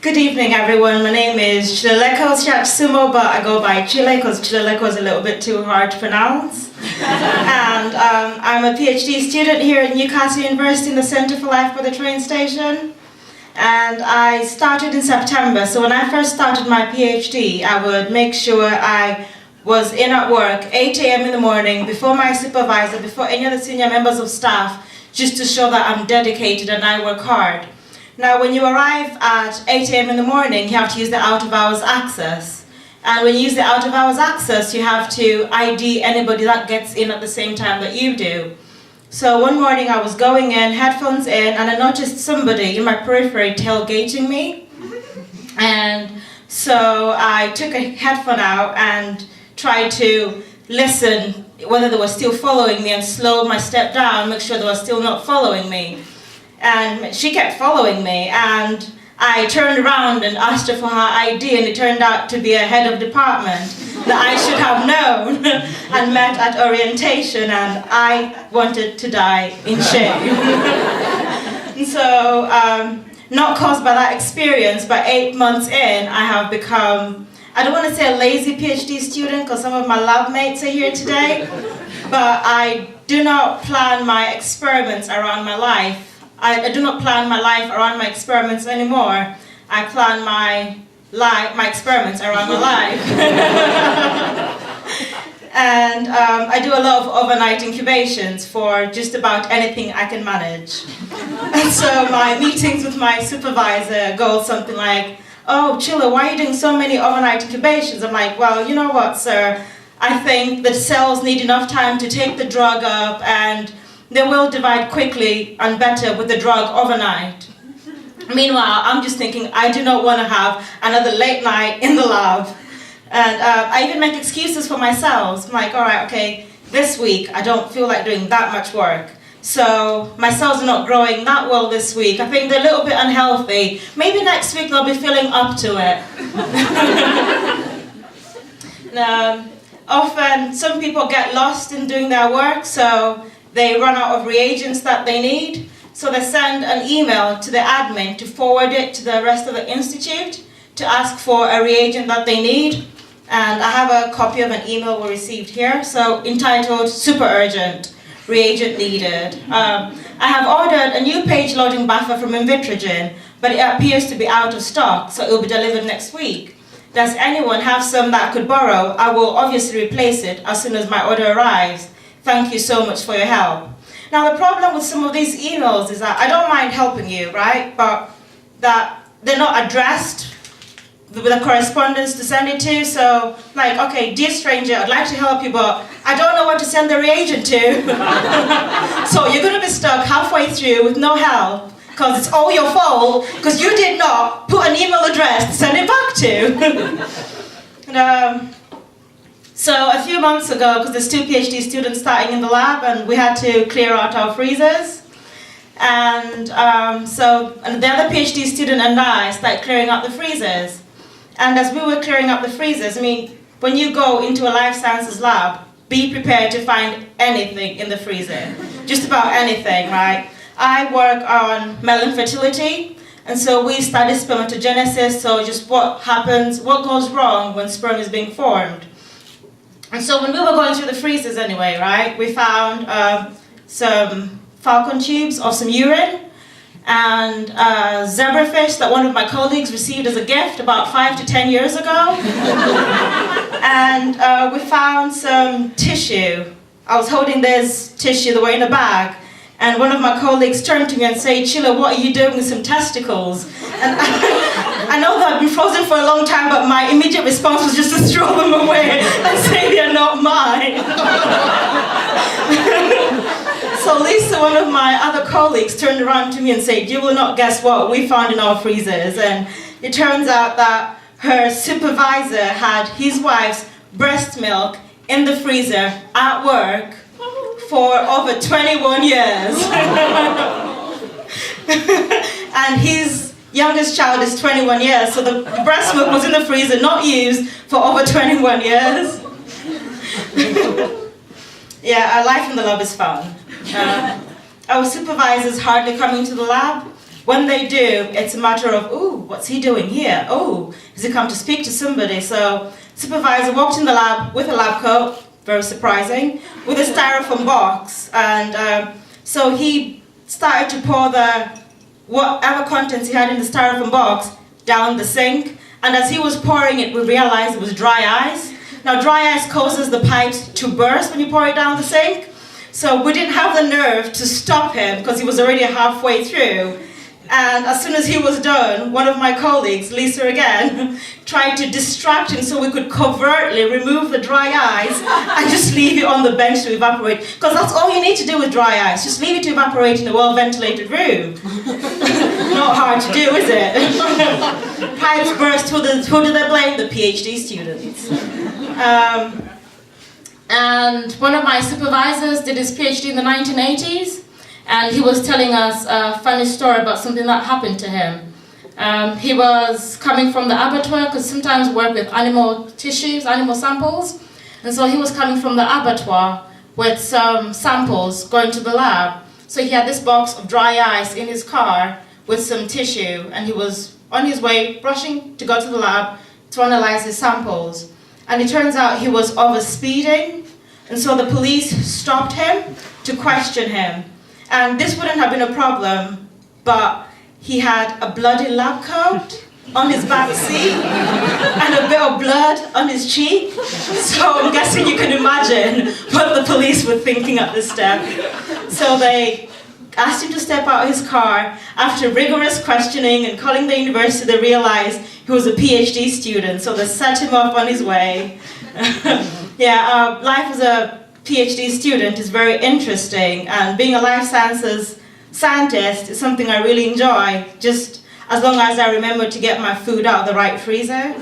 Good evening, everyone. My name is Chileleko Siachisumo, but I go by Chile because Chileleko is a little bit too hard to pronounce. And I'm a PhD student here at Newcastle University in the Centre for Life by the train station. And I started in September, so when I first started my PhD, I would make sure I was in at work 8 a.m. in the morning, before my supervisor, before any other senior members of staff, just to show that I'm dedicated and I work hard. Now, when you arrive at 8 a.m. in the morning, you have to use the out-of-hours access. And when you use the out-of-hours access, you have to ID anybody that gets in at the same time that you do. So one morning I was going in, headphones in, and I noticed somebody in my periphery tailgating me. And so I took a headphone out and tried to listen whether they were still following me and slow my step down, make sure they were still not following me. And she kept following me, and I turned around and asked her for her ID, and it turned out to be a head of department that I should have known and met at orientation, and I wanted to die in shame. And so, not caused by that experience, but 8 months in, I have become, I don't want to say a lazy PhD student, because some of my lab mates are here today, but I do not plan my experiments around my life. I do not plan my life around my experiments anymore. I plan my experiments around my life. And I do a lot of overnight incubations for just about anything I can manage. And so my meetings with my supervisor go something like, "Oh, Chile, why are you doing so many overnight incubations?" I'm like, "Well, you know what, sir? I think the cells need enough time to take the drug up, and they will divide quickly and better with the drug overnight." Meanwhile, I'm just thinking, I do not want to have another late night in the lab. And I even make excuses for myself. I'm like, all right, okay, this week I don't feel like doing that much work. So my cells are not growing that well this week. I think they're a little bit unhealthy. Maybe next week they'll be feeling up to it. Often some people get lost in doing their work, so they run out of reagents that they need, so they send an email to the admin to forward it to the rest of the institute to ask for a reagent that they need. And I have a copy of an email we received here, so entitled "Super Urgent, Reagent Needed." I have ordered a new page loading buffer from Invitrogen, but it appears to be out of stock, so it will be delivered next week. Does anyone have some that I could borrow? I will obviously replace it as soon as my order arrives. Thank you so much for your help. Now, the problem with some of these emails is that I don't mind helping you, right? But that they're not addressed with the correspondence to send it to. So, like, okay, dear stranger, I'd like to help you, but I don't know what to send the reagent to. So you're going to be stuck halfway through with no help, because it's all your fault, because you did not put an email address to send it back to. And, so a few months ago, because there's 2 PhD students starting in the lab, and we had to clear out our freezers. And and the other PhD student and I started clearing out the freezers. And as we were clearing up the freezers, I mean, when you go into a life sciences lab, be prepared to find anything in the freezer. Just about anything, right? I work on male infertility, and so we study spermatogenesis, so just what happens, what goes wrong when sperm is being formed. And so when we were going through the freezers anyway, right, we found some falcon tubes of some urine and zebrafish that one of my colleagues received as a gift about 5 to 10 years ago. And we found some tissue. I was holding this tissue, they were in a bag, and one of my colleagues turned to me and said, "Chile, what are you doing with some testicles?" And I know that I've been frozen for a long time, but my immediate response was just to throw them away and say they're not mine. So Lisa, one of my other colleagues, turned around to me and said, "You will not guess what we found in our freezers." And it turns out that her supervisor had his wife's breast milk in the freezer at work for over 21 years. And his youngest child is 21 years, so the breast milk was in the freezer, not used, for over 21 years. Yeah, our life in the lab is fun. Our supervisors hardly come into the lab. when they do, it's a matter of, ooh, what's he doing here? Oh, has he come to speak to somebody? So supervisor walked in the lab with a lab coat, very surprising, with a styrofoam box. And so he started to pour whatever contents he had in the styrofoam box down the sink. And as he was pouring it, we realized it was dry ice. Now, dry ice causes the pipes to burst when you pour it down the sink. So we didn't have the nerve to stop him because he was already halfway through. And as soon as he was done, one of my colleagues, Lisa again, tried to distract him so we could covertly remove the dry ice and just leave it on the bench to evaporate. Because that's all you need to do with dry ice. Just leave it to evaporate in a well-ventilated room. Not hard to do, is it? Pipes burst, who do they blame? The PhD students. And one of my supervisors did his PhD in the 1980s. And he was telling us a funny story about something that happened to him. He was coming from the abattoir, because sometimes we work with animal tissues, animal samples. And so he was coming from the abattoir with some samples going to the lab. So he had this box of dry ice in his car with some tissue, and he was on his way, rushing to go to the lab to analyze his samples. And it turns out he was over-speeding, and so the police stopped him to question him. And this wouldn't have been a problem, but he had a bloody lab coat on his back seat and a bit of blood on his cheek. So I'm guessing you can imagine what the police were thinking at this step. So they asked him to step out of his car. After rigorous questioning and calling the university, they realized he was a PhD student, so they set him off on his way. Life as a PhD student is very interesting, and being a life sciences scientist is something I really enjoy, just as long as I remember to get my food out of the right freezer.